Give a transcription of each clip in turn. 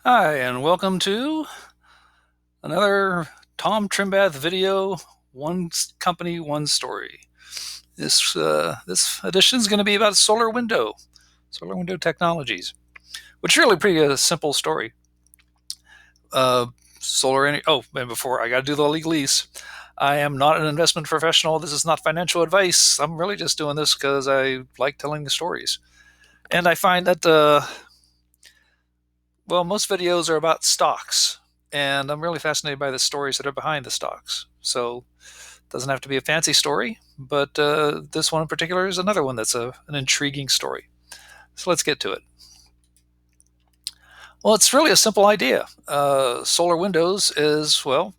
Hi, and welcome to another Tom Trimbath video, One Company, One Story. This edition is going to be about SolarWindow Technologies, which is really pretty simple story. Uh, solar energy. Oh, and before I got to do the legalese. I am not an investment professional. This is not financial advice. I'm really just doing this because I like telling the stories, and I find that most videos are about stocks, and I'm really fascinated by the stories that are behind the stocks. So it doesn't have to be a fancy story, but this one in particular is another one that's an intriguing story. So let's get to it. Well, it's really a simple idea. Solar windows is, well,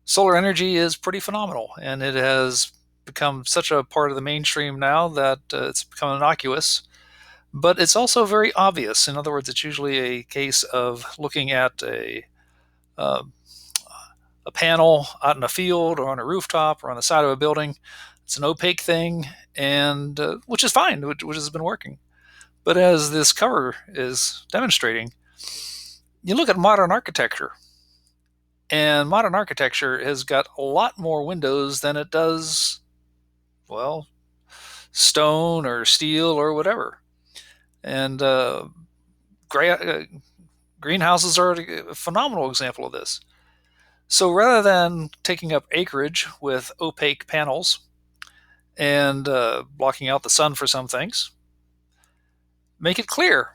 solar energy is pretty phenomenal, and it has become such a part of the mainstream now that it's become innocuous. But it's also very obvious. In other words, it's usually a case of looking at uh, a panel out in a field or on a rooftop or on the side of a building. It's an opaque thing, and which is fine, which has been working. But as this cover is demonstrating, you look at modern architecture, and modern architecture has got a lot more windows than it does, well, stone or steel or whatever. And gray, greenhouses are a phenomenal example of this. So rather than taking up acreage with opaque panels and blocking out the sun for some things, make it clear.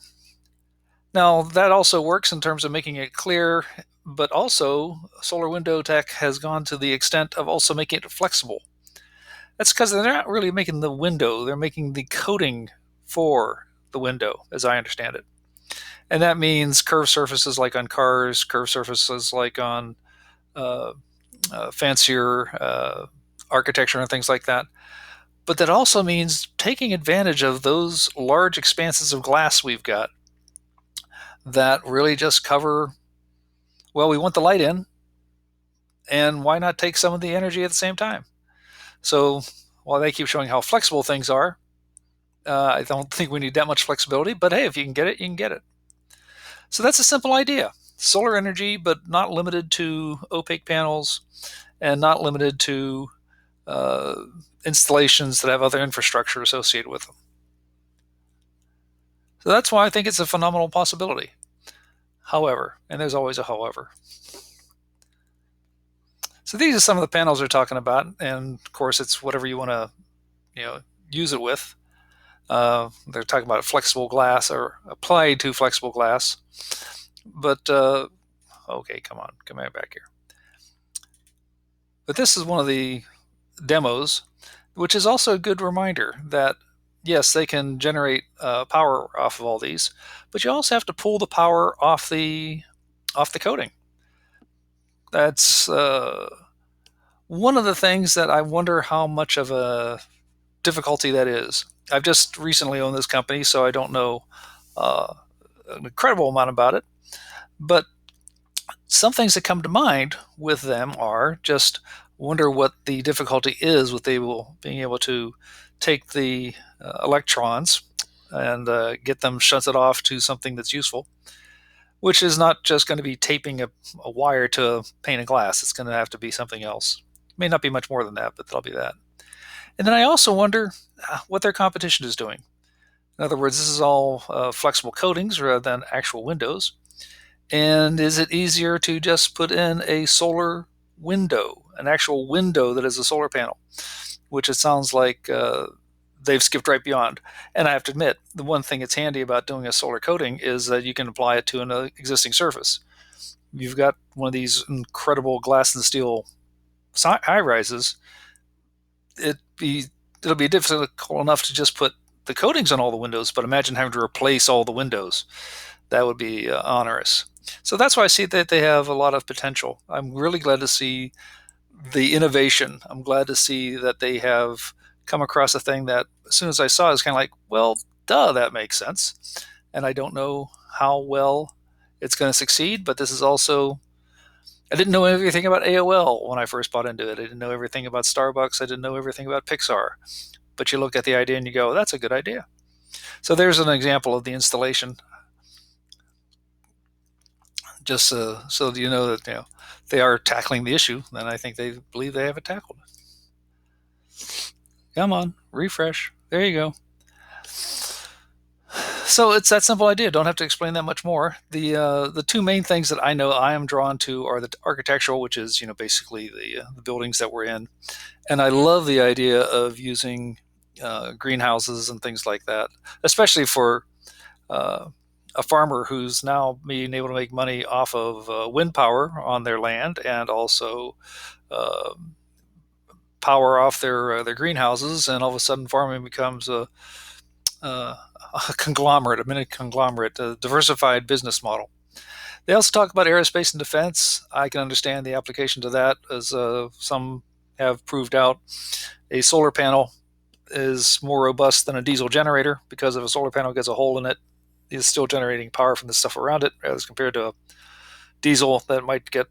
Now, that also works in terms of making it clear, but also Solar Window Tech has gone to the extent of also making it flexible. That's because they're not really making the window, they're making the coating for the window, as I understand it. And that means curved surfaces like on cars, curved surfaces like on uh, fancier architecture and things like that. But that also means taking advantage of those large expanses of glass we've got that really just cover, well, we want the light in, and why not take some of the energy at the same time? So while they keep showing how flexible things are, I don't think we need that much flexibility, but hey, if you can get it, you can get it. So that's a simple idea. Solar energy, but not limited to opaque panels and not limited to uh, installations that have other infrastructure associated with them. So that's why I think it's a phenomenal possibility. However, and there's always a however. So these are some of the panels they're talking about, and of course, it's whatever you want to, you know, use it with. They're talking about flexible glass or applied to flexible glass. But okay, come on back here. But this is one of the demos, which is also a good reminder that yes, they can generate power off of all these, but you also have to pull the power off the coating. That's one of the things that I wonder how much of a difficulty that is. I've just recently owned this company, so I don't know uh, an incredible amount about it. But some things that come to mind with them are just wonder what the difficulty is with being able to take the electrons and get them shunted off to something that's useful, which is not just going to be taping a wire to a pane of glass. It's going to have to be something else. It may not be much more than that, but that'll be that. And then I also wonder what their competition is doing. In other words, this is all flexible coatings rather than actual windows. And is it easier to just put in a solar window, an actual window that is a solar panel, which it sounds like they've skipped right beyond. And I have to admit, the one thing that's handy about doing a solar coating is that you can apply it to an existing surface. You've got one of these incredible glass and steel high rises. It be it'll be difficult enough to just put the coatings on all the windows, but imagine having to replace all the windows. That would be onerous. So that's why I see that they have a lot of potential. I'm really glad to see the innovation. I'm glad to see that they have come across a thing that, as soon as I saw it, was kind of like, well, duh, that makes sense. And I don't know how well it's going to succeed, but this is also, I didn't know everything about AOL when I first bought into it. I didn't know everything about Starbucks. I didn't know everything about Pixar. But you look at the idea and you go, that's a good idea. So there's an example of the installation. just so that you know that they are tackling the issue. Then I think they believe they have it tackled. Come on, refresh. There you go. So it's that simple idea. Don't have to explain that much more. The two main things that I know I am drawn to are the architectural, which is basically the buildings that we're in, and I love the idea of using greenhouses and things like that, especially for uh, a farmer who's now being able to make money off of wind power on their land and also uh, power off their greenhouses, and all of a sudden farming becomes uh, a conglomerate, a mini conglomerate, a diversified business model. They also talk about aerospace and defense. I can understand the application to that, as some have proved out. A solar panel is more robust than a diesel generator, because if a solar panel gets a hole in it, it's still generating power from the stuff around it, as compared to a diesel that might get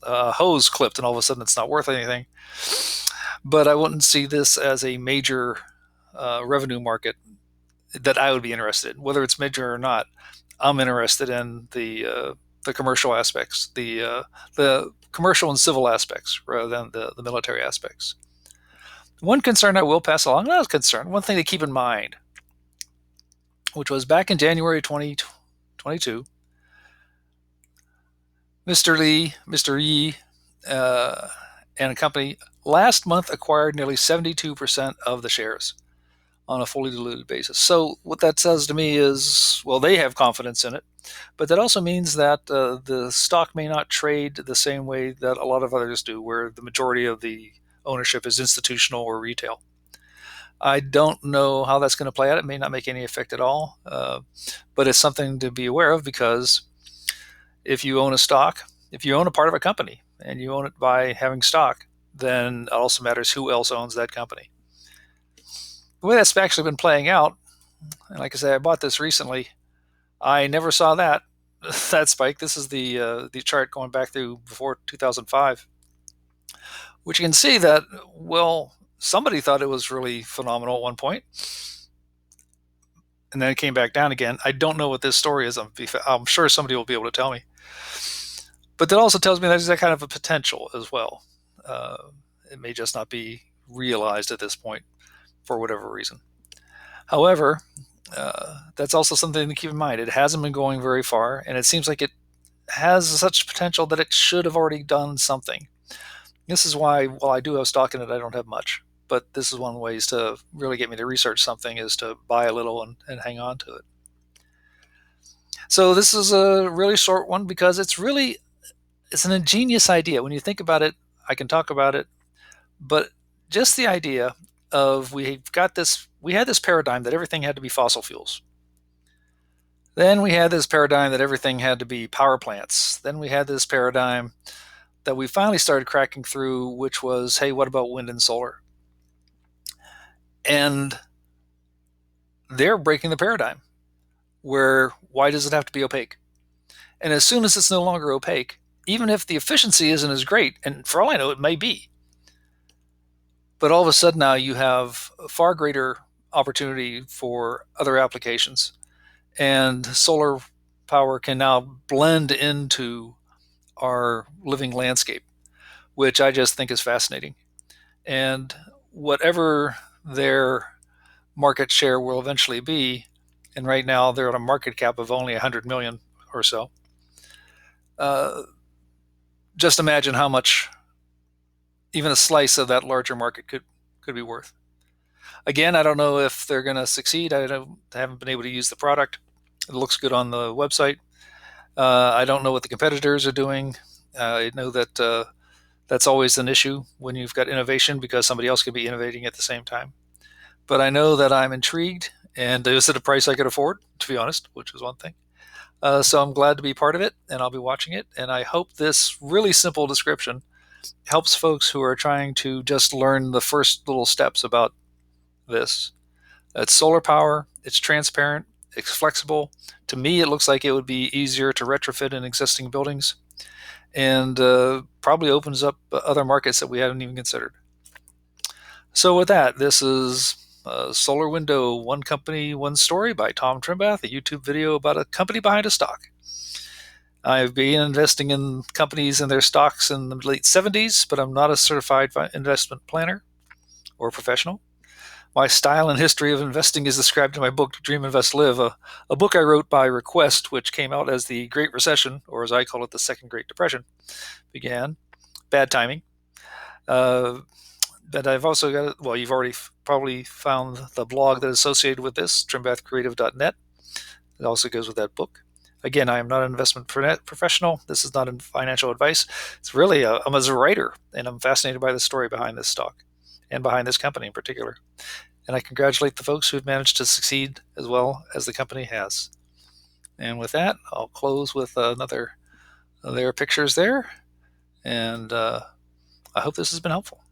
a hose clipped and all of a sudden it's not worth anything. But I wouldn't see this as a major revenue market that I would be interested in. Whether it's major or not, I'm interested in the commercial aspects, the commercial and civil aspects, rather than the military aspects. One concern I will pass along, not a concern, one thing to keep in mind, which was back in January 2022, Mr. Yi, and a company last month acquired nearly 72% of the shares on a fully diluted basis. So what that says to me is, well, they have confidence in it, but that also means that the stock may not trade the same way that a lot of others do, where the majority of the ownership is institutional or retail. I don't know how that's going to play out. It may not make any effect at all, but it's something to be aware of, because if you own a stock, if you own a part of a company and you own it by having stock, then it also matters who else owns that company. The way that's actually been playing out, and like I said, I bought this recently. I never saw that that spike. This is the chart going back through before 2005, which you can see that, well, somebody thought it was really phenomenal at one point, and then it came back down again. I don't know what this story is. I'm sure somebody will be able to tell me. But that also tells me that there's that kind of a potential as well. Uh, it may just not be realized at this point for whatever reason. However, that's also something to keep in mind. It hasn't been going very far, and it seems like it has such potential that it should have already done something. This is why, while I do have stock in it, I don't have much. But this is one of the ways to really get me to research something, is to buy a little and hang on to it. So this is a really short one, because it's an ingenious idea. When you think about it, I can talk about it, but just the idea of we had this paradigm that everything had to be fossil fuels. Then we had this paradigm that everything had to be power plants. Then we had this paradigm that we finally started cracking through, which was, hey, what about wind and solar? And they're breaking the paradigm, where why does it have to be opaque? And as soon as it's no longer opaque, even if the efficiency isn't as great, and for all I know, it may be, but all of a sudden now you have a far greater opportunity for other applications, and solar power can now blend into our living landscape, which I just think is fascinating. And whatever their market share will eventually be, and right now they're at a market cap of only 100 million or so. Just imagine how much even a slice of that larger market could be worth. Again, I don't know if they're going to succeed. I haven't been able to use the product. It looks good on the website. I don't know what the competitors are doing. I know that that's always an issue when you've got innovation, because somebody else could be innovating at the same time. But I know that I'm intrigued, and is it a price I could afford, to be honest, which is one thing. So I'm glad to be part of it, and I'll be watching it. And I hope this really simple description helps folks who are trying to just learn the first little steps about this. It's solar power, it's transparent, it's flexible. To me, it looks like it would be easier to retrofit in existing buildings, and probably opens up other markets that we haven't even considered. So with that, this is SolarWindow, One Company, One Story by Tom Trimbath, a YouTube video about a company behind a stock. I've been investing in companies and their stocks in the late 70s, but I'm not a certified investment planner or professional. My style and history of investing is described in my book, Dream, Invest, Live, a book I wrote by request, which came out as the Great Recession, or as I call it, the Second Great Depression, began. Bad timing. Uh, but I've also got, well, you've already probably found the blog that is associated with this, trimbathcreative.net. It also goes with that book. Again, I am not an investment professional. This is not financial advice. It's really, I'm as a writer, and I'm fascinated by the story behind this stock and behind this company in particular. And I congratulate the folks who've managed to succeed as well as the company has. And with that, I'll close with another. There are pictures there, and I hope this has been helpful.